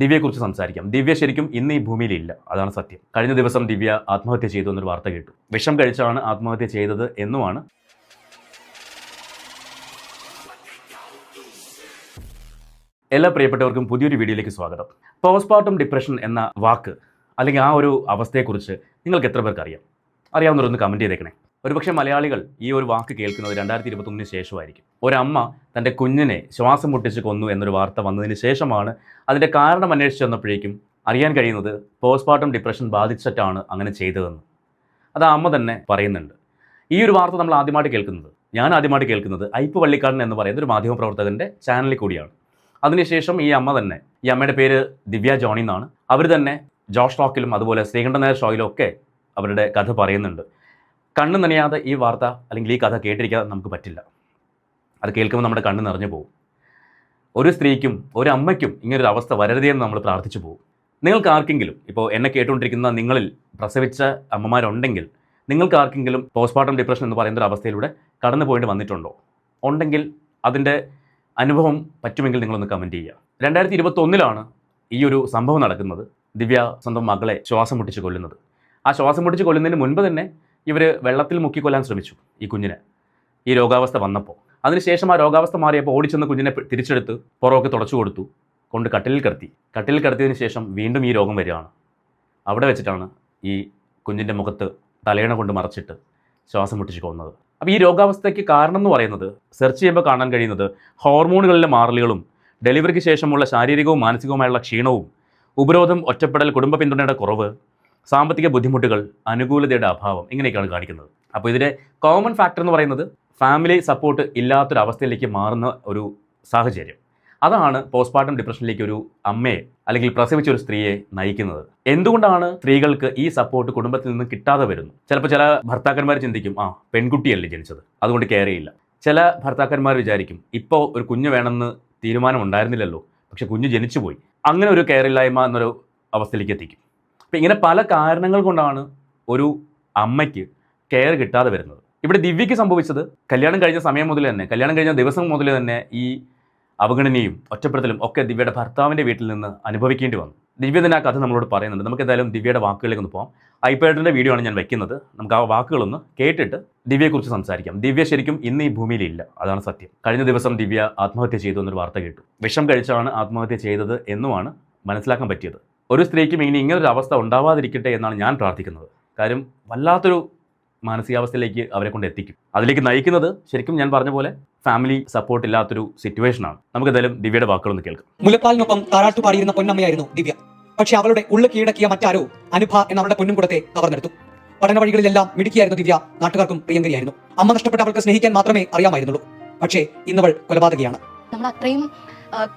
ദിവ്യയെക്കുറിച്ച് സംസാരിക്കാം. ദിവ്യ ശരിക്കും ഇന്ന് ഈ ഭൂമിയിലില്ല, അതാണ് സത്യം. കഴിഞ്ഞ ദിവസം ദിവ്യ ആത്മഹത്യ ചെയ്തു എന്നൊരു വാർത്ത കേട്ടു. വിഷം കഴിച്ചാണ് ആത്മഹത്യ ചെയ്തത് എന്നുമാണ്. എല്ലാ പ്രിയപ്പെട്ടവർക്കും പുതിയൊരു വീഡിയോയിലേക്ക് സ്വാഗതം. പോസ്റ്റ്മോർട്ടം ഡിപ്രഷൻ എന്ന വാക്ക് അല്ലെങ്കിൽ ആ ഒരു അവസ്ഥയെക്കുറിച്ച് നിങ്ങൾക്ക് എത്ര പേർക്ക് അറിയാം? അറിയാവുന്നവരൊന്ന് കമൻറ്റ് ചെയ്തേക്കണേ. ഒരുപക്ഷെ മലയാളികൾ ഈ ഒരു വാക്ക് കേൾക്കുന്നത് 2021 ശേഷമായിരിക്കും. ഒരമ്മ തൻ്റെ കുഞ്ഞിനെ ശ്വാസം മുട്ടിച്ച് കൊന്നു എന്നൊരു വാർത്ത വന്നതിന് ശേഷമാണ് അതിൻ്റെ കാരണം അന്വേഷിച്ച് വന്നപ്പോഴേക്കും അറിയാൻ കഴിയുന്നത് പോസ്റ്റ്മോർട്ടം ഡിപ്രഷൻ ബാധിച്ചിട്ടാണ് അങ്ങനെ ചെയ്തതെന്ന്. അത് അമ്മ തന്നെ പറയുന്നുണ്ട്. ഈ ഒരു വാർത്ത നമ്മൾ ഞാൻ ആദ്യമായിട്ട് കേൾക്കുന്നത് ഐപ്പ് വള്ളിക്കാടൻ എന്ന് പറയുന്ന ഒരു മാധ്യമപ്രവർത്തകൻ്റെ ചാനലിൽ കൂടിയാണ്. അതിനുശേഷം ഈ അമ്മയുടെ പേര് ദിവ്യ ജോണി എന്നാണ്. അവർ തന്നെ ജോഷ് ടോക്കിലും അതുപോലെ ശ്രീകണ്ഠൻ നായർ ഷോയിലും ഒക്കെ അവരുടെ കഥ പറയുന്നുണ്ട്. കണ്ണ് നനയാതെ ഈ വാർത്ത അല്ലെങ്കിൽ ഈ കഥ കേട്ടിരിക്കാതെ നമുക്ക് പറ്റില്ല. അത് കേൾക്കുമ്പോൾ നമ്മുടെ കണ്ണ് നിറഞ്ഞു പോകും. ഒരു സ്ത്രീക്കും ഒരു അമ്മയ്ക്കും ഇങ്ങനൊരു അവസ്ഥ വരരുതേ എന്ന് നമ്മൾ പ്രാർത്ഥിച്ചു പോകും. നിങ്ങൾക്ക് ആർക്കെങ്കിലും, ഇപ്പോൾ എന്നെ കേട്ടുകൊണ്ടിരിക്കുന്ന നിങ്ങളിൽ പ്രസവിച്ച അമ്മമാരുണ്ടെങ്കിൽ നിങ്ങൾക്ക് ആർക്കെങ്കിലും പോസ്റ്റ്മോർട്ടം ഡിപ്രഷൻ എന്ന് പറയുന്ന ഒരു അവസ്ഥയിലൂടെ കടന്നു പോയിട്ട് വന്നിട്ടുണ്ടോ? ഉണ്ടെങ്കിൽ അതിൻ്റെ അനുഭവം പറ്റുമെങ്കിൽ നിങ്ങളൊന്ന് കമൻറ്റ് ചെയ്യുക. 2021 ഈ ഒരു സംഭവം നടക്കുന്നത്. ദിവ്യ സ്വന്തം മകളെ ശ്വാസം മുട്ടിച്ച് കൊല്ലുന്നത്. ആ ശ്വാസം മുട്ടിച്ച് കൊല്ലുന്നതിന് മുൻപ് തന്നെ ഇവർ വെള്ളത്തിൽ മുക്കിക്കൊല്ലാൻ ശ്രമിച്ചു ഈ കുഞ്ഞിനെ, ഈ രോഗാവസ്ഥ വന്നപ്പോൾ. അതിനുശേഷം ആ രോഗാവസ്ഥ മാറിയപ്പോൾ ഓടിച്ചെന്ന് കുഞ്ഞിനെ തിരിച്ചെടുത്ത് പുറമൊക്കെ തുടച്ചു കൊടുത്തു, കൊണ്ട് കട്ടിലിൽ കിടത്തിയതിന് ശേഷം വീണ്ടും ഈ രോഗം വരികയാണ്. അവിടെ വെച്ചിട്ടാണ് ഈ കുഞ്ഞിൻ്റെ മുഖത്ത് തലയണ കൊണ്ട് മറച്ചിട്ട് ശ്വാസം മുട്ടിച്ച് കൊന്നത്. അപ്പോൾ ഈ രോഗാവസ്ഥയ്ക്ക് കാരണം എന്ന് പറയുന്നത് സെർച്ച് ചെയ്യുമ്പോൾ കാണാൻ കഴിയുന്നത് ഹോർമോണുകളിലെ മാറലുകളും ഡെലിവറിക്ക് ശേഷമുള്ള ശാരീരികവും മാനസികവുമായുള്ള ക്ഷീണവും ഉപരോധം, ഒറ്റപ്പെടൽ, കുടുംബ പിന്തുണയുടെ കുറവ്, സാമ്പത്തിക ബുദ്ധിമുട്ടുകൾ, അനുകൂലതയുടെ അഭാവം, ഇങ്ങനെയൊക്കെയാണ് കാണിക്കുന്നത്. അപ്പോൾ ഇതിൻ്റെ കോമൺ ഫാക്ടർ എന്ന് പറയുന്നത് ഫാമിലി സപ്പോർട്ട് ഇല്ലാത്തൊരവസ്ഥയിലേക്ക് മാറുന്ന ഒരു സാഹചര്യം. അതാണ് പോസ്റ്റ്മോർട്ടം ഡിപ്രഷനിലേക്ക് ഒരു അമ്മയെ അല്ലെങ്കിൽ പ്രസവിച്ച ഒരു സ്ത്രീയെ നയിക്കുന്നത്. എന്തുകൊണ്ടാണ് സ്ത്രീകൾക്ക് ഈ സപ്പോർട്ട് കുടുംബത്തിൽ നിന്ന് കിട്ടാതെ വരുന്നു? ചിലപ്പോൾ ചില ഭർത്താക്കന്മാർ ചിന്തിക്കും, പെൺകുട്ടിയല്ലേ ജനിച്ചത്, അതുകൊണ്ട് കെയർ ചെയ്യില്ല. ചില ഭർത്താക്കന്മാർ വിചാരിക്കും, ഇപ്പോൾ ഒരു കുഞ്ഞ് വേണമെന്ന് തീരുമാനം ഉണ്ടായിരുന്നില്ലല്ലോ, പക്ഷെ കുഞ്ഞ് ജനിച്ചു പോയി. അങ്ങനെ ഒരു കെയർ ഇല്ലായ്മ എന്നൊരു അവസ്ഥയിലേക്ക് എത്തിക്കും. അപ്പം ഇങ്ങനെ പല കാരണങ്ങൾ കൊണ്ടാണ് ഒരു അമ്മയ്ക്ക് കെയർ കിട്ടാതെ വരുന്നത്. ഇവിടെ ദിവ്യയ്ക്ക് സംഭവിച്ചത് കല്യാണം കഴിഞ്ഞ ദിവസം മുതൽ തന്നെ ഈ അവഗണനയും ഒറ്റപ്പെടുത്തലും ഒക്കെ ദിവ്യയുടെ ഭർത്താവിൻ്റെ വീട്ടിൽ നിന്ന് അനുഭവിക്കേണ്ടി വന്നു. ദിവ്യ തന്നെ ആ കഥ നമ്മളോട് പറയുന്നുണ്ട്. നമുക്ക് എന്തായാലും ദിവ്യയുടെ വാക്കുകളിലേക്ക് ഒന്ന് പോകാം. ഐപാഡിൻ്റെ വീഡിയോ ആണ് ഞാൻ വെക്കുന്നത്. നമുക്ക് ആ വാക്കുകളൊന്ന് കേട്ടിട്ട് ദിവ്യയെക്കുറിച്ച് സംസാരിക്കാം. ദിവ്യ ശരിക്കും ഇന്ന് ഈ ഭൂമിയിലില്ല, അതാണ് സത്യം. കഴിഞ്ഞ ദിവസം ദിവ്യ ആത്മഹത്യ ചെയ്തു എന്നൊരു വാർത്ത കേട്ടു. വിഷം കഴിച്ചാണ് ആത്മഹത്യ ചെയ്തത് എന്നുമാണ് മനസ്സിലാക്കാൻ പറ്റിയത്. ഒരു സ്ത്രീക്കും ഇനി ഇങ്ങനൊരു അവസ്ഥ ഉണ്ടാവാതിരിക്കട്ടെ എന്നാണ് ഞാൻ പ്രാർത്ഥിക്കുന്നത്. കാര്യം വല്ലാത്തൊരു മാനസികാവസ്ഥയിലേക്ക് അവരെ കൊണ്ട് എത്തിക്കും. അതിലേക്ക് നയിക്കുന്നത് ശരിക്കും ഞാൻ പറഞ്ഞ പോലെ ഫാമിലി സപ്പോർട്ട് ഇല്ലാത്തൊരു സിറ്റുവേഷനാണ്. നമുക്ക് എന്തായാലും ദിവ്യയുടെ വാക്കുകളൊന്ന് കേൾക്കാം. മുലപ്പാലിനൊപ്പം താരാട്ടു പാടിയിരുന്ന പൊന്നമ്മയായിരുന്നു ദിവ്യ. പക്ഷെ അവളുടെ ഉള്ളു കീഴടക്കിയ മറ്റാരോ അനുഭ എന്ന അവളുടെ പൊന്നുംകുടത്തെ കവർന്നെടുത്തു. പഠന വഴികളിലെല്ലാം മിടുക്കിയായിരുന്നു ദിവ്യ. നാട്ടുകാർക്കും പ്രിയങ്കരിയായിരുന്നു. അമ്മ നഷ്ടപ്പെട്ട അവൾക്ക് സ്നേഹിക്കാൻ മാത്രമേ അറിയാമായിരുന്നുള്ളൂ. പക്ഷേ ഇന്നവൾ കൊലപാതകയാണ്. നമ്മൾ അത്രയും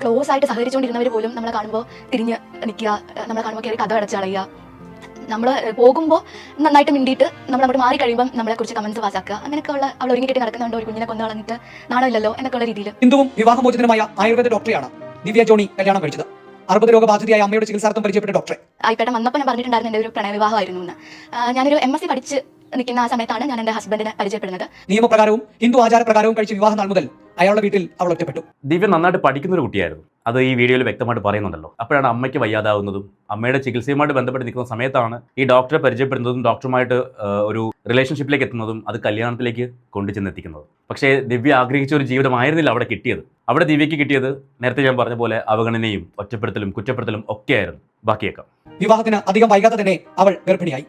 ക്ലോസ് ആയിട്ട് സഹകരിച്ചുകൊണ്ടിരുന്നവർ പോലും നമ്മളെ കാണുമ്പോൾ തിരിഞ്ഞ് നിൽക്കുക, നമ്മളെ കാണുമ്പോൾ കയറി കഥ അടച്ച് കളയുക. നമ്മൾ പോകുമ്പോൾ നന്നായിട്ട് മിണ്ടിയിട്ട് നമ്മൾ അങ്ങോട്ട് മാറി കഴിയുമ്പോൾ നമ്മളെ കുറിച്ച് കമന്റ്സ് പാസ്സാക്കുക. അങ്ങനെയൊക്കെ ഉള്ള അവൾ ഒരുങ്ങിയിട്ട് നടക്കുന്നുണ്ട്. ഒരു കുഞ്ഞിനെ കൊന്നു കളഞ്ഞിട്ട് നാണമില്ലല്ലോ എന്നൊക്കെയുള്ള രീതിയിൽ. ഹിന്ദുവും വിവാഹമോചിതനുമായ ആയുർവേദ ഡോക്ടറെയാണ് ദിവ്യ ജോണി കല്യാണം കഴിച്ചത്. 60 രോഗബാധിതയായ അമ്മയുടെ ചികിത്സാർത്ഥം പരിചയപ്പെട്ട ഡോക്ടറെ. ആയിപ്പേട്ട വന്നപ്പോൾ ഞാൻ പറഞ്ഞിട്ടുണ്ടായിരുന്നു എൻ്റെ ഒരു പ്രണയവിവാഹമായിരുന്നു എന്ന്. ഞാനൊരു MSc പഠിച്ച് നിൽക്കുന്ന ആ സമയത്താണ് ഞാൻ എൻ്റെ ഹസ്ബൻഡിനെ പരിചയപ്പെടുന്നത്. നിയമപ്രകാരവും ഹിന്ദു ആചാരപ്രകാരവും കഴിച്ച വിവാഹ നാൾ മുതൽ അയാളുടെ വീട്ടിൽ അവൾ ഒറ്റപ്പെട്ടു. ദിവ്യ നന്നായിട്ട് പഠിക്കുന്ന ഒരു കുട്ടിയായിരുന്നു. അത് ഈ വീഡിയോയിൽ വ്യക്തമായിട്ട് പറയുന്നുണ്ടല്ലോ. അപ്പോഴാണ് അമ്മയ്ക്ക് വയ്യാതാവുന്നതും അമ്മയുടെ ചികിത്സയുമായിട്ട് ബന്ധപ്പെട്ട് നിൽക്കുന്ന സമയത്താണ് ഈ ഡോക്ടറെ പരിചയപ്പെടുന്നതും ഡോക്ടറുമായിട്ട് ഒരു റിലേഷൻഷിപ്പിലേക്ക് എത്തുന്നതും അത് കല്യാണത്തിലേക്ക് കൊണ്ടുചെന്നെത്തിക്കുന്നത്. പക്ഷേ ദിവ്യ ആഗ്രഹിച്ച ഒരു ജീവിതമായിരുന്നില്ല അവിടെ കിട്ടിയത്. അവിടെ ദിവ്യയ്ക്ക് കിട്ടിയത് നേരത്തെ ഞാൻ പറഞ്ഞ പോലെ അവഗണനയും ഒറ്റപ്പെടുത്തലും കുറ്റപ്പെടുത്തലും ഒക്കെയായിരുന്നു. ബാക്കിയേക്കാം. വിവാഹത്തിന് അധികം വൈകാതെ തന്നെ അവൾ ഗർഭിണിയായി.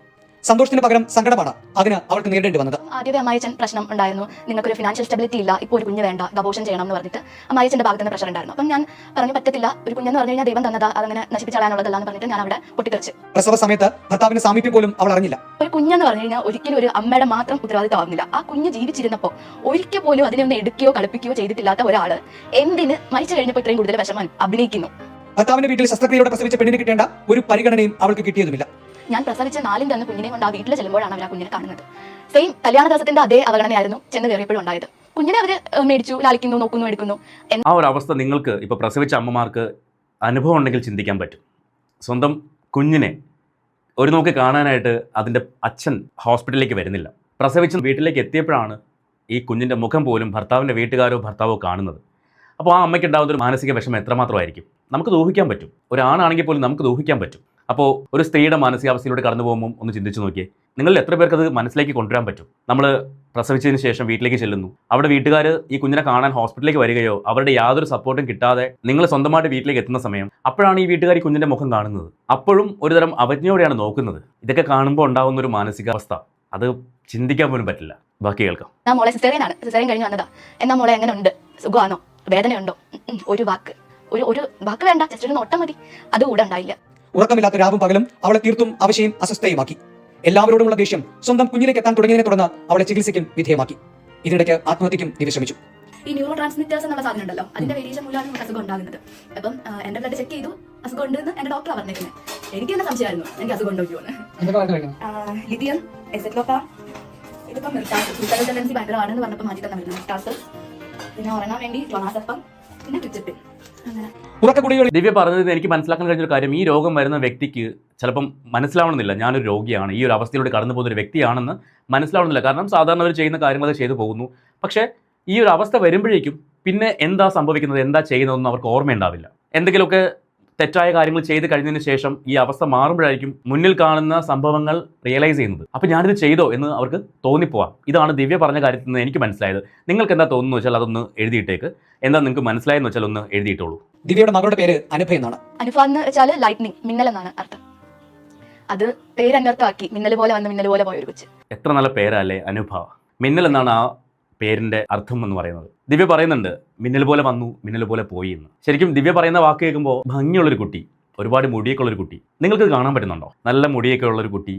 സന്തോഷത്തിന് പകരം സങ്കടമാണ് അതിന് അവൾക്ക് നേരിടേണ്ടി വന്നത്. ആദ്യമേ അമ്മായിച്ചൻ പ്രശ്നം ഉണ്ടായിരുന്നു. നിങ്ങൾക്കൊരു ഫിനാൻഷ്യൽ സ്റ്റെബിലിറ്റി ഇല്ല, ഇപ്പോൾ ഒരു കുഞ്ഞ് വേണ്ട, അബോർഷൻ ചെയ്യണം എന്ന് പറഞ്ഞിട്ട് അമ്മായിച്ചൻ്റെ ഭാഗത്ത് നിന്ന് പ്രഷർ ഉണ്ടായിരുന്നു. അപ്പം ഞാൻ പറഞ്ഞു പറ്റത്തില്ല, ഒരു കുഞ്ഞെന്ന് പറഞ്ഞു കഴിഞ്ഞാൽ ദൈവം തന്നതാ, അതങ്ങനെ നശിപ്പിച്ചളയാനുള്ളതല്ല എന്ന് പറഞ്ഞിട്ട് ഞാൻ അവിടെ പൊട്ടിത്തെറിച്ചു. പ്രസവ സമയത്ത് ഭർത്താവിന്റെ സാമീപ്യം പോലും അവൾ അറിഞ്ഞില്ല. ഒരു കുഞ്ഞെന്ന് പറഞ്ഞു കഴിഞ്ഞാൽ ഒരിക്കലും ഒരു അമ്മയുടെ മാത്രം ഉത്തരവാദിത്തമാവുന്നില്ല. ആ കുഞ്ഞ് ജീവിച്ചിരുന്നപ്പോൾ ഒരിക്കൽ പോലും അതിനെ ഒന്ന് എടുക്കുകയോ കളിപ്പിക്കുകയോ ചെയ്തിട്ടില്ലാത്ത ഒരാള് എന്തിന് മരിച്ചു കഴിഞ്ഞപ്പോൾ ഇത്രയും കൂടുതൽ വിഷമം അഭിനയിക്കുന്നു? ഭർത്താവിന്റെ വീട്ടിൽ ശസ്ത്രക്രിയയോടെ പ്രസവിച്ച പെണ്ണിന് കിട്ടേണ്ട ഒരു പരിഗണനയും അവൾക്ക് കിട്ടിയതുമില്ല. ഞാൻ പ്രസവിച്ച 4 അന്ന് കുഞ്ഞിനെ കൊണ്ട് ആ വീട്ടിൽ ചെല്ലുമ്പോഴാണ് അവർ ആ കുഞ്ഞിനെ കാണുന്നത്. സെയിം കല്യാണ ദിവസത്തിന്റെ അതേ അവഗണനയായിരുന്നു ചെന്ന് കയറിയപ്പോഴും ഉണ്ടായത്. കുഞ്ഞിനെ അവർ മേടിച്ചു, ലാളിക്കുന്നു, നോക്കുന്നു, എടുക്കുന്നു. ആ ഒരു അവസ്ഥ നിങ്ങൾക്ക് ഇപ്പോൾ പ്രസവിച്ച അമ്മമാർക്ക് അനുഭവം ഉണ്ടെങ്കിൽ ചിന്തിക്കാൻ പറ്റും. സ്വന്തം കുഞ്ഞിനെ ഒരു നോക്ക് കാണാനായിട്ട് അതിൻ്റെ അച്ഛൻ ഹോസ്പിറ്റലിലേക്ക് വരുന്നില്ല. പ്രസവിച്ച് വീട്ടിലേക്ക് എത്തിയപ്പോഴാണ് ഈ കുഞ്ഞിൻ്റെ മുഖം പോലും ഭർത്താവിൻ്റെ വീട്ടുകാരോ ഭർത്താവോ കാണുന്നത്. അപ്പോൾ ആ അമ്മയ്ക്ക് ഉണ്ടാകുന്ന ഒരു മാനസിക വിഷമം എത്രമാത്രമായിരിക്കും. നമുക്ക് ഊഹിക്കാൻ പറ്റും. ഒരാണാണെങ്കിൽ പോലും നമുക്ക് ഊഹിക്കാൻ പറ്റും. അപ്പോൾ ഒരു സ്ത്രീയുടെ മാനസികാവസ്ഥയിലൂടെ കടന്നു പോകുമ്പോൾ ഒന്ന് ചിന്തിച്ച് നോക്കിയേ, നിങ്ങളിൽ എത്ര പേർക്ക് അത് മനസ്സിലേക്ക് കൊണ്ടുവരാൻ പറ്റും? നമ്മൾ പ്രസവിച്ചതിന് ശേഷം വീട്ടിലേക്ക് ചെല്ലുന്നു, അവിടെ വീട്ടുകാർ ഈ കുഞ്ഞിനെ കാണാൻ ഹോസ്പിറ്റലിലേക്ക് വരികയോ അവരുടെ യാതൊരു സപ്പോർട്ടും കിട്ടാതെ നിങ്ങൾ സ്വന്തമായിട്ട് വീട്ടിലേക്ക് എത്തുന്ന സമയം, അപ്പോഴാണ് ഈ വീട്ടുകാർ ഈ കുഞ്ഞിൻ്റെ മുഖം കാണുന്നത്. അപ്പോഴും ഒരുതരം അവജ്ഞയോടെയാണ് നോക്കുന്നത്. ഇതൊക്കെ കാണുമ്പോൾ ഉണ്ടാകുന്ന ഒരു മാനസികാവസ്ഥ അത് ചിന്തിക്കാൻ പോലും പറ്റില്ല. ബാക്കി കേൾക്കാം. ഞാൻ മോളെ സിസേറിയനാണ്, സിസേറിയൻ കഴിഞ്ഞ് വന്നതാ. എന്നാ മോളെ എങ്ങനെ ഉണ്ട്, സുഖമാണോ, വേദനയുണ്ടോ? ഒരു വാക്ക് വേണ്ട, ജസ്റ്റ് ഒരു നോട്ടം മതി. അത് കൂടെ ഉണ്ടായില്ല. ഉറക്കമില്ലാത്ത രാവും പകലും അവളെ തീർത്തും അവശയും അസ്വസ്ഥയുമാക്കി. എല്ലാവരോടുമുള്ള ദേഷ്യം സ്വന്തം കുഞ്ഞിലേക്ക് എത്താൻ തുടങ്ങിയതിനെ തുടർന്ന് അവളെ ചികിത്സയ്ക്കും വിധേയമാക്കി. ഇതിനിടയ്ക്ക് ആത്മഹത്യയ്ക്കും വിഷമിച്ചു. ഈ ന്യൂറോ ട്രാൻസ്മിറ്റേഴ്സ് എന്നുള്ള സാധനം ഉണ്ടല്ലോ, അതിന്റെ വേരിയേഷൻ മൂലമാണ് നമുക്ക് അസുഖം ഉണ്ടാകുന്നത്. അപ്പം എന്റെ ബ്ലഡ് ചെക്ക് ചെയ്തു, അസുഖം ഉണ്ടെന്ന് എന്റെ ഡോക്ടർ പറഞ്ഞിരുന്നത്. എനിക്ക് തന്നെ സംശയമായിരുന്നു എനിക്ക് അസുഖം ഉണ്ടോ ലിഥിയം, എസെറ്റ്ലോഫാം, ഇതിപ്പം ടെൻഡൻസി ഭയങ്കരമാണെന്ന് പറഞ്ഞപ്പോൾ മാറ്റി തന്നെ വരുന്നത് ടാസ്, പിന്നെ ഉറങ്ങാൻ വേണ്ടി ക്ലോണാസെപ്പം, പിന്നെ ട്രിപ്സിപ്പിൻ. അങ്ങനെ ദിവ്യ പറഞ്ഞത് എനിക്ക് മനസ്സിലാക്കാൻ കഴിഞ്ഞൊരു കാര്യം, ഈ രോഗം വരുന്ന വ്യക്തിക്ക് ചിലപ്പം മനസ്സിലാവണമെന്നില്ല ഞാനൊരു രോഗിയാണ്, ഈ ഒരു അവസ്ഥയിലൂടെ കടന്നു പോകുന്ന ഒരു വ്യക്തിയാണെന്ന് മനസ്സിലാവണമെന്നില്ല. കാരണം സാധാരണ അവർ ചെയ്യുന്ന കാര്യങ്ങൾ അത് ചെയ്തു പോകുന്നു. പക്ഷേ ഈ ഒരു അവസ്ഥ വരുമ്പോഴേക്കും പിന്നെ എന്താ സംഭവിക്കുന്നത്, എന്താ ചെയ്യുന്നതെന്ന് അവർക്ക് ഓർമ്മയുണ്ടാവില്ല. എന്തെങ്കിലുമൊക്കെ തെറ്റായ കാര്യങ്ങൾ ചെയ്ത് കഴിഞ്ഞതിന് ശേഷം ഈ അവസ്ഥ മാറുമ്പോഴായിരിക്കും മുന്നിൽ കാണുന്ന സംഭവങ്ങൾ റിയലൈസ് ചെയ്യുന്നത്. അപ്പോൾ ഞാനിത് ചെയ്തോ എന്ന് അവർക്ക് തോന്നിപ്പോവാം. ഇതാണ് ദിവ്യ പറഞ്ഞ കാര്യത്തിൽ നിന്ന് എനിക്ക് മനസ്സിലായത്. നിങ്ങൾക്ക് എന്താ തോന്നുന്നു വെച്ചാൽ അതൊന്ന് എഴുതിയിട്ടേക്ക്. എന്താ നിങ്ങൾക്ക് മനസ്സിലായെന്ന് വെച്ചാൽ ഒന്ന് എഴുതിയിട്ടോളൂ. ദിവ്യയുടെ മകളുടെ പേര് അനുഭ എന്നാണ്. അനുഭ എന്ന് വെച്ചാൽ ലൈറ്റ്നിങ്, മിന്നൽ എന്നാണ് അർത്ഥം. അത് പേരന്വർത്ഥമാക്കി മിന്നൽ പോലെ വന്ന് മിന്നൽ പോലെ പോയൊരു കൊച്ച്. എത്ര നല്ല പേരല്ലേ അനുഭ. മിന്നൽ എന്നാണ് ആ പേരിൻ്റെ അർത്ഥം എന്ന് പറയുന്നത്. ദിവ്യ പറയുന്നുണ്ട് മിന്നൽ പോലെ വന്നു മിന്നൽ പോലെ പോയി എന്ന്. ശരിക്കും ദിവ്യ പറയുന്ന വാക്ക് കേൾക്കുമ്പോൾ ഭംഗിയുള്ളൊരു കുട്ടി, ഒരുപാട് മുടിയൊക്കെ ഉള്ളൊരു കുട്ടി, നിങ്ങൾക്ക് കാണാൻ പറ്റുന്നുണ്ടോ? നല്ല മുടിയൊക്കെ ഉള്ളൊരു കുട്ടി,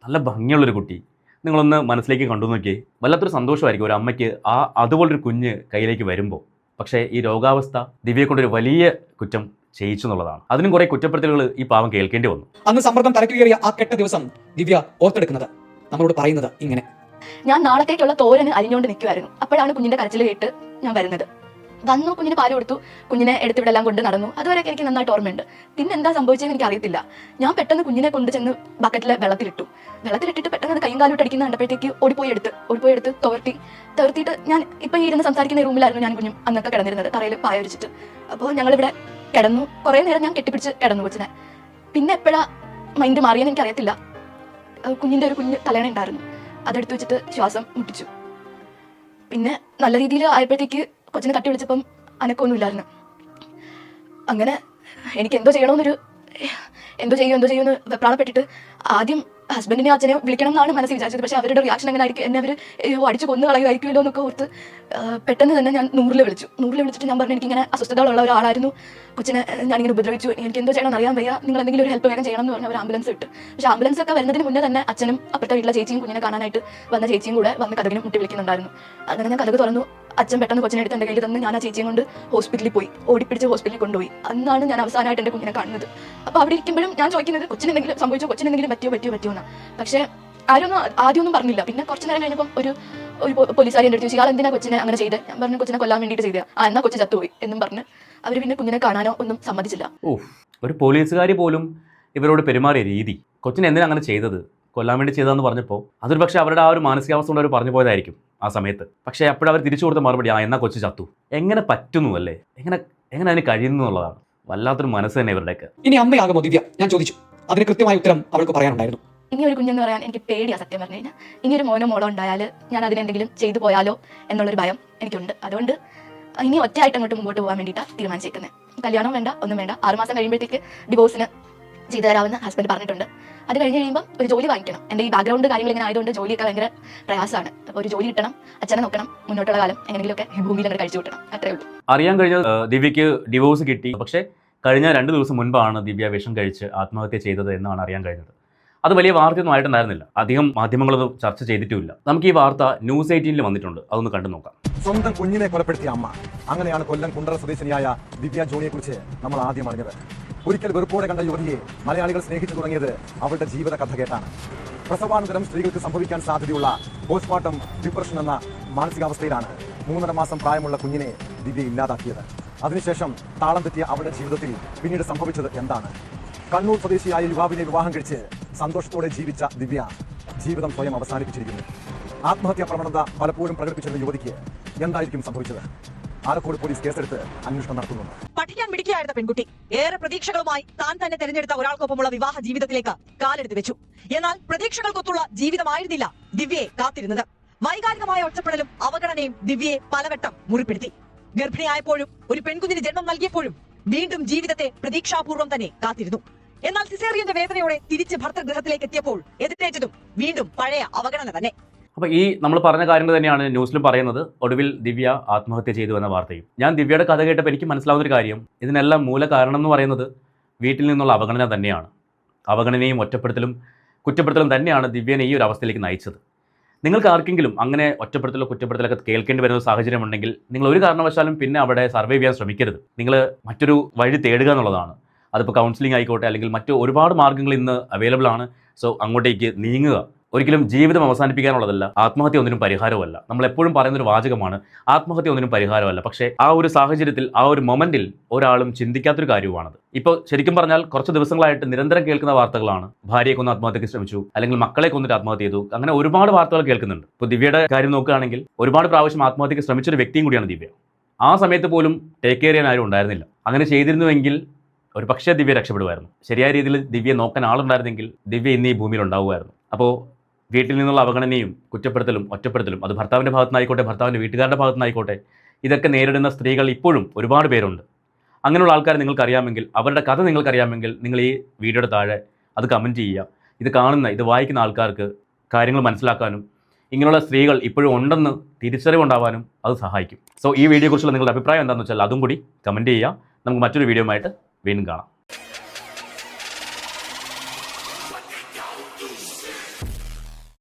നല്ല ഭംഗിയുള്ളൊരു കുട്ടി. നിങ്ങളൊന്ന് മനസ്സിലേക്ക് കണ്ടു നോക്കിയേ. വല്ലാത്തൊരു സന്തോഷമായിരിക്കും ഒരു അമ്മയ്ക്ക് അതുപോലൊരു കുഞ്ഞ് കയ്യിലേക്ക് വരുമ്പോൾ. പക്ഷേ ഈ രോഗാവസ്ഥ ദിവ്യയെ കൊണ്ടൊരു വലിയ കുറ്റം ചെയ്യിച്ചു എന്നുള്ളതാണ്. അതിനും കുറേ കുറ്റപ്പെടുത്തലുകൾ ഈ പാവം കേൾക്കേണ്ടി വന്നു. അന്ന് സമ്മർദ്ദം തലക്കുകയറിയ ആ കെട്ട ദിവസം ദിവ്യ ഓർത്തെടുക്കുന്നത് നമ്മളോട് പറയുന്നത് ഇങ്ങനെ: ഞാൻ നാളത്തേക്കുള്ള തോരന് അരിഞ്ഞുകൊണ്ട് നിൽക്കുമായിരുന്നു. അപ്പോഴാണ് കുഞ്ഞിന്റെ കരച്ചിൽ കേട്ട് ഞാൻ വരുന്നത്. വന്നു, കുഞ്ഞിന് പാല് കൊടുത്തു, കുഞ്ഞിനെ എടുത്തിവിടെ എല്ലാം കൊണ്ട് നടന്നു. അതുവരെയൊക്കെ എനിക്ക് നന്നായിട്ട് ഓർമ്മയുണ്ട്. പിന്നെ എന്താ സംഭവിച്ചതെന്ന് എനിക്ക് അറിയത്തില്ല. ഞാൻ പെട്ടെന്ന് കുഞ്ഞിനെ കൊണ്ട് ചെന്ന് ബക്കറ്റിലെ വെള്ളത്തിലിട്ടിട്ട് പെട്ടെന്ന് അത് കൈയും കാലോട്ട് അടിക്കുന്ന കണ്ടപ്പോഴത്തേക്ക് ഓടിപ്പോയി എടുത്ത് തോർത്തിയിട്ട് ഞാൻ ഇപ്പം ഈ ഇരുന്ന് സംസാരിക്കുന്ന റൂമിലായിരുന്നു ഞാൻ കുഞ്ഞും അന്നൊക്കെ കിടന്നിരുന്നത്, തറയിൽ പായ വിരിച്ചിട്ട്. അപ്പോൾ ഞങ്ങളിവിടെ കിടന്നു. കുറേ നേരം ഞാൻ കെട്ടിപ്പിടിച്ച് കിടന്നു കൊച്ചിനെ. പിന്നെ എപ്പോഴാ മൈൻഡ് മാറിയെന്ന് എനിക്കറിയത്തില്ല. കുഞ്ഞിൻ്റെ ഒരു കുഞ്ഞ് തലേണ ഉണ്ടായിരുന്നു, അതെടുത്ത് വെച്ചിട്ട് ശ്വാസം മുട്ടിച്ചു. പിന്നെ നല്ല രീതിയിൽ ആയപ്പോഴത്തേക്ക് കൊച്ചിനെ തട്ടി വിളിച്ചപ്പം അനക്കൊന്നുമില്ലായിരുന്നു. അങ്ങനെ എനിക്ക് എന്തോ ചെയ്യുമെന്ന് വെപ്രാളപ്പെട്ടിട്ട് ആദ്യം ഹസ്ബൻഡിനെ അച്ഛനെ വിളിക്കണം എന്നാണ് മനസ്സിൽ വിചാരിച്ചത്. പക്ഷേ അവരുടെ റിയാക്ഷൻ എങ്ങനെ ആയിരിക്കും, എന്നെ അവർ അടിച്ച് കൊന്നു കളയുമായിരിക്കുമല്ലോ എന്നൊക്കെ ഓർത്ത് പെട്ടെന്ന് തന്നെ ഞാൻ 100 വിളിച്ചിട്ട് ഞാൻ പറഞ്ഞു എനിക്കിങ്ങനെ അസ്വസ്ഥതകളുള്ള ഒരാളായിരുന്നു, കൊച്ചിനെ ഞാനിങ്ങനെ ഉപദ്രവിച്ചു, എനിക്ക് എന്തോ ചെയ്യണമെന്ന് അറിയാൻ വയ്യ, നിങ്ങൾ എന്തെങ്കിലും ഒരു ഹെൽപ്പ് വേഗം ചെയ്യണം എന്ന് പറഞ്ഞ് അവർ ആംബുലൻസ് ഇട്ട്. പക്ഷേ ആംബുലൻസ് ഒക്കെ വരുന്നതിന് മുന്നേ തന്നെ അച്ഛനും അപ്പുറത്തെ വീട്ടിലെ ചേച്ചിയും കുഞ്ഞിനെ കാണാനായിട്ട് വന്ന ചേച്ചിയും കൂടെ വന്ന് കഥകിന് മുട്ടി വിളിക്കുന്നുണ്ടായിരുന്നു. അങ്ങനെ ഞാൻ കഥക് തുറന്നു. അച്ഛൻ പെട്ടെന്ന് കൊച്ചിനെ എടുത്ത് എൻ്റെ കയ്യിൽ തന്ന് ഞാൻ ആ ചേച്ചിയും കൊണ്ട് ഹോസ്പിറ്റലിൽ പോയി, ഓടിപ്പിടിച്ച് ഹോസ്പിറ്റലിൽ കൊണ്ടുപോയി. അന്നാണ് ഞാൻ അവസാനമായിട്ട് എൻ്റെ കുഞ്ഞിനെ കാണുന്നത്. അപ്പോൾ അവിടെ ഇരിക്കുമ്പോഴും ഞാൻ ചോദിക്കുന്നത് കൊച്ചിനെന്തെങ്കിലും സംഭവിച്ചോ, കൊച്ചിനെന്തെങ്കിലും പറ്റിയോ എന്ന്. പക്ഷേ ആദ്യമൊന്നും പറഞ്ഞില്ല. പിന്നെ കുറച്ച് നേരം കഴിഞ്ഞപ്പം ഒരു പോലീസുകാരി എൻ്റെ അടുത്ത് ചോദിച്ചു, ഇയാൾ എന്തിനാ കൊച്ചിനെ അങ്ങനെ ചെയ്തത്? ഞാൻ പറഞ്ഞു കൊച്ചിനെ കൊല്ലാൻ വേണ്ടിയിട്ട് ചെയ്തത്. എന്നാൽ കൊച്ചു ചത്തുപോയി എന്നും പറഞ്ഞ് അവർ പിന്നെ കുഞ്ഞിനെ കാണാനോ ഒന്നും സമ്മതിച്ചില്ല. ഒരു പോലീസുകാരി പോലും ഇവരോട് പെരുമാറിയ രീതി, കൊച്ചിനെ എന്തിനാ അങ്ങനെ ചെയ്തത്, കൊല്ലാൻ വേണ്ടി ചെയ്തതെന്ന് പറഞ്ഞപ്പോൾ അതൊരു പക്ഷേ അവരുടെ ആ ഒരു മാനസികാവസ്ഥ കൊണ്ട് അവർ പറഞ്ഞു പോയതായിരിക്കും ആ സമയത്ത്. പക്ഷേ അപ്പോഴവർ തിരിച്ചു കൊടുത്ത മറുപടി എന്നാ കൊച്ചു ചത്തു. എങ്ങനെ പറ്റുന്നു അല്ലേ, എങ്ങനെ അതിന് കഴിയുന്നു എന്നുള്ളതാണ് വല്ലാത്തൊരു മനസ്സ് തന്നെ ഇവരുടെയൊക്കെ. ഇനി അമ്മയാകുമോ ദിവ്യ? ഞാൻ ചോദിച്ചു. അതിന് കൃത്യമായ ഉത്തരം അവൾക്ക് പറയാനുണ്ടായിരുന്നു. ഇനി ഒരു കുഞ്ഞെന്ന് പറയാൻ എനിക്ക് പേടിയാ. സത്യം പറഞ്ഞു കഴിഞ്ഞാൽ ഇനി ഒരു മോനോ മോളോ ഉണ്ടായാൽ ഞാൻ അതിനെന്തെങ്കിലും ചെയ്തു പോയാലോ എന്നുള്ളൊരു ഭയം എനിക്കുണ്ട്. അതുകൊണ്ട് ഇനി ഒറ്റയായിട്ട് അങ്ങോട്ട് മുമ്പോട്ട് പോകാൻ വേണ്ടിയിട്ടാണ് തീരുമാനിച്ചേക്കുന്നത്. കല്യാണം വേണ്ട, ഒന്നും വേണ്ട. 6 മാസം കഴിയുമ്പോഴത്തേക്ക് ഡിവോഴ്സിന് ചെയ്തു തരാമെന്ന് ഹസ്ബൻഡ് പറഞ്ഞിട്ടുണ്ട്. അത് കഴിഞ്ഞ് കഴിയുമ്പോൾ ഒരു ജോലി വാങ്ങിക്കണം. എൻ്റെ ഈ ബാക്ക്ഗ്രൗണ്ട് കാര്യങ്ങൾ ഇങ്ങനെ ആയതുകൊണ്ട് ജോലിയൊക്കെ ഭയങ്കര പ്രയാസമാണ്. അപ്പോൾ ഒരു ജോലി കിട്ടണം, അച്ഛനെ നോക്കണം, മുന്നോട്ടുള്ള കാലം എങ്ങനെയെങ്കിലുമൊക്കെ ഭൂമിയിൽ അങ്ങനെ കഴിച്ചു വിട്ടണം. അത്രേ ഉള്ളൂ. അറിയാൻ കഴിഞ്ഞ ദിവ്യയ്ക്ക് ഡിവോഴ്സ് കിട്ടി. പക്ഷേ കഴിഞ്ഞ 2 ദിവസം മുൻപാണ് ദിവ്യ വിഷം കഴിച്ച് ആത്മഹത്യ ചെയ്തത് എന്നാണ് അറിയാൻ കഴിഞ്ഞത്. അത് വലിയ വാർത്തയൊന്നും ആയിട്ടുണ്ടായിരുന്നില്ല, അധികം മാധ്യമങ്ങളൊന്നും ചർച്ച ചെയ്തിട്ടുമില്ല. നമുക്ക് ഈ വാർത്ത ന്യൂസ് 18 വന്നിട്ടുണ്ട്, അതൊന്ന് കണ്ടു നോക്കാം. സ്വന്തം കുഞ്ഞിനെ കൊലപ്പെടുത്തിയ അമ്മ. അങ്ങനെയാണ് കൊല്ലം കുണ്ടറ സ്വദേശിനിയായ ദിവ്യ ജോണിയെ കുറിച്ച് നമ്മൾ ആദ്യം അറിഞ്ഞത്. ഒരിക്കൽ വെറുപ്പോടെ കണ്ട യുവതിയെ മലയാളികൾ സ്നേഹിച്ചു തുടങ്ങിയത് അവളുടെ ജീവിത കഥ കേട്ടാണ്. പ്രസവാനന്തരം സ്ത്രീകൾക്ക് സംഭവിക്കാൻ സാധ്യതയുള്ള പോസ്റ്റ്മോർട്ടം ഡിപ്രഷൻ എന്ന മാനസികാവസ്ഥയിലാണ് 3.5 മാസം പ്രായമുള്ള കുഞ്ഞിനെ ദിവ്യ ഇല്ലാതാക്കിയത്. അതിനുശേഷം താളം തെറ്റിയ അവളുടെ ജീവിതത്തിൽ പിന്നീട് സംഭവിച്ചത് എന്താണ്? കണ്ണൂർ സ്വദേശിയായ യുവാവിനെ വിവാഹം കഴിച്ച് സന്തോഷത്തോടെ ജീവിച്ച ദിവ്യ ജീവിതം സ്വയം അവസാനിപ്പിച്ചിരിക്കുന്നു. ആത്മഹത്യാ പ്രവണത പലപ്പോഴും പ്രകടിപ്പിച്ചിരുന്ന യുവതിക്ക് എന്തായിരിക്കും സംഭവിച്ചത്? ആലക്കോട് പോലീസ് കേസെടുത്ത് അന്വേഷണം നടത്തുന്നുണ്ട്. പഠിക്കാൻ മിടുക്കിയായിരുന്ന പെൺകുട്ടി ഏറെ പ്രതീക്ഷകളുമായി താൻ തന്നെ തെരഞ്ഞെടുത്ത ഒരാൾക്കൊപ്പമുള്ള വിവാഹ ജീവിതത്തിലേക്ക് കാലെടുത്ത് വെച്ചു. എന്നാൽ പ്രതീക്ഷകൾക്കൊത്തുള്ള ജീവിതമായിരുന്നില്ല ദിവ്യയെ കാത്തിരുന്നത്. വൈകാരികമായ ഒറ്റപ്പെടലും അവഗണനയും ദിവ്യയെ പലവട്ടം മുറിപ്പെടുത്തി. ഗർഭിണിയായപ്പോഴും ഒരു പെൺകുഞ്ഞിന് ജന്മം നൽകിയപ്പോഴും വീണ്ടും ജീവിതത്തെ പ്രതീക്ഷാപൂർവ്വം തന്നെ കാത്തിരുന്നു. എന്നാൽ സിസേറിയന്റെ വേദനയോടെ തിരിച്ച് ഭർത്തൃഗൃഹത്തിലേക്ക് എത്തിയപ്പോൾ എതിരേറ്റതും വീണ്ടും പഴയ അവഗണന തന്നെ. അപ്പോൾ ഈ നമ്മൾ പറഞ്ഞ കാര്യങ്ങൾ തന്നെയാണ് ന്യൂസിലും പറയുന്നത്. ഒടുവിൽ ദിവ്യ ആത്മഹത്യ ചെയ്തു എന്ന വാർത്തയും. ഞാൻ ദിവ്യയുടെ കഥ കേട്ടപ്പോൾ എനിക്ക് മനസ്സിലാവുന്ന ഒരു കാര്യം, ഇതിനെല്ലാം മൂല കാരണം എന്ന് പറയുന്നത് വീട്ടിൽ നിന്നുള്ള അവഗണന തന്നെയാണ്. അവഗണനയും ഒറ്റപ്പെടുത്തലും കുറ്റപ്പെടുത്തലും തന്നെയാണ് ദിവ്യനെ ഈ ഒരു അവസ്ഥയിലേക്ക് നയിച്ചത്. നിങ്ങൾക്ക് ആർക്കെങ്കിലും അങ്ങനെ ഒറ്റപ്പെടുത്തലോ കുറ്റപ്പെടുത്തലൊക്കെ കേൾക്കേണ്ടി വരുന്ന സാഹചര്യം ഉണ്ടെങ്കിൽ നിങ്ങൾ ഒരു കാരണവശാലും പിന്നെ അവിടെ സർവൈവ് ചെയ്യാൻ ശ്രമിക്കരുത്. നിങ്ങൾ മറ്റൊരു വഴി തേടുക എന്നുള്ളതാണ്. അതിപ്പോൾ കൗൺസിലിംഗ് ആയിക്കോട്ടെ, അല്ലെങ്കിൽ മറ്റു ഒരുപാട് മാർഗ്ഗങ്ങൾ ഇന്ന് അവൈലബിൾ ആണ്. സോ അങ്ങോട്ടേക്ക് നീങ്ങുക. ഒരിക്കലും ജീവിതം അവസാനിപ്പിക്കാനുള്ളതല്ല. ആത്മഹത്യ ഒന്നിനും പരിഹാരമല്ല. നമ്മൾ എപ്പോഴും പറയുന്നൊരു വാചകമാണ്, ആത്മഹത്യ ഒന്നിനും പരിഹാരമല്ല. പക്ഷേ ആ ഒരു സാഹചര്യത്തിൽ, ആ ഒരു മൊമെന്റിൽ ഒരാളും ചിന്തിക്കാത്തൊരു കാര്യമാണത്. ഇപ്പോൾ ശരിക്കും പറഞ്ഞാൽ കുറച്ച് ദിവസങ്ങളായിട്ട് നിരന്തരം കേൾക്കുന്ന വാർത്തകളാണ്. ഭാര്യയെ കൊന്ന് ആത്മഹത്യക്ക് ശ്രമിച്ചു, അല്ലെങ്കിൽ മക്കളെ കൊന്നിട്ട് ആത്മഹത്യ ചെയ്തു. അങ്ങനെ ഒരുപാട് വാർത്തകൾ കേൾക്കുന്നുണ്ട്. ഇപ്പോൾ ദിവ്യയുടെ കാര്യം നോക്കുകയാണെങ്കിൽ ഒരുപാട് പ്രാവശ്യം ആത്മഹത്യക്ക് ശ്രമിച്ചൊരു വ്യക്തിയും കൂടിയാണ് ദിവ്യ. ആ സമയത്ത് പോലും ടേക്ക് കെയർ ചെയ്യാൻ ആരും ഉണ്ടായിരുന്നില്ല. അങ്ങനെ ചെയ്തിരുന്നുവെങ്കിൽ ഒരു പക്ഷേ ദിവ്യ രക്ഷപ്പെടുമായിരുന്നു. ശരിയായ രീതിയിൽ ദിവ്യയെ നോക്കാൻ ആളുണ്ടായിരുന്നെങ്കിൽ ദിവ്യ ഇന്ന് ഈ ഭൂമിയിൽ ഉണ്ടാവുമായിരുന്നു. അപ്പോൾ വീട്ടിൽ നിന്നുള്ള അവഗണനയും കുറ്റപ്പെടുത്തലും ഒറ്റപ്പെടുത്തലും, അത് ഭർത്താവിൻ്റെ ഭാഗത്തുനിന്നായിക്കോട്ടെ, ഭർത്താവിൻ്റെ വീട്ടുകാരുടെ ഭാഗത്തുനിന്നായിക്കോട്ടെ, ഇതൊക്കെ നേരിടുന്ന സ്ത്രീകൾ ഇപ്പോഴും ഒരുപാട് പേരുണ്ട്. അങ്ങനെയുള്ള ആൾക്കാരെ നിങ്ങൾക്കറിയാമെങ്കിൽ, അവരുടെ കഥ നിങ്ങൾക്കറിയാമെങ്കിൽ, നിങ്ങൾ ഈ വീഡിയോയുടെ താഴെ അത് കമൻറ്റ് ചെയ്യുക. ഇത് കാണുന്ന, ഇത് വായിക്കുന്ന ആൾക്കാർക്ക് കാര്യങ്ങൾ മനസ്സിലാക്കാനും ഇങ്ങനെയുള്ള സ്ത്രീകൾ ഇപ്പോഴും ഉണ്ടെന്ന് തിരിച്ചറിവുണ്ടാവാനും അത് സഹായിക്കും. സോ ഈ വീഡിയോയെക്കുറിച്ചുള്ള നിങ്ങളുടെ അഭിപ്രായം എന്താണെന്ന് വെച്ചാൽ അതും കൂടി കമൻറ്റ് ചെയ്യുക. നമുക്ക് മറ്റൊരു വീഡിയോയുമായിട്ട് വീണ്ടും കാണാം.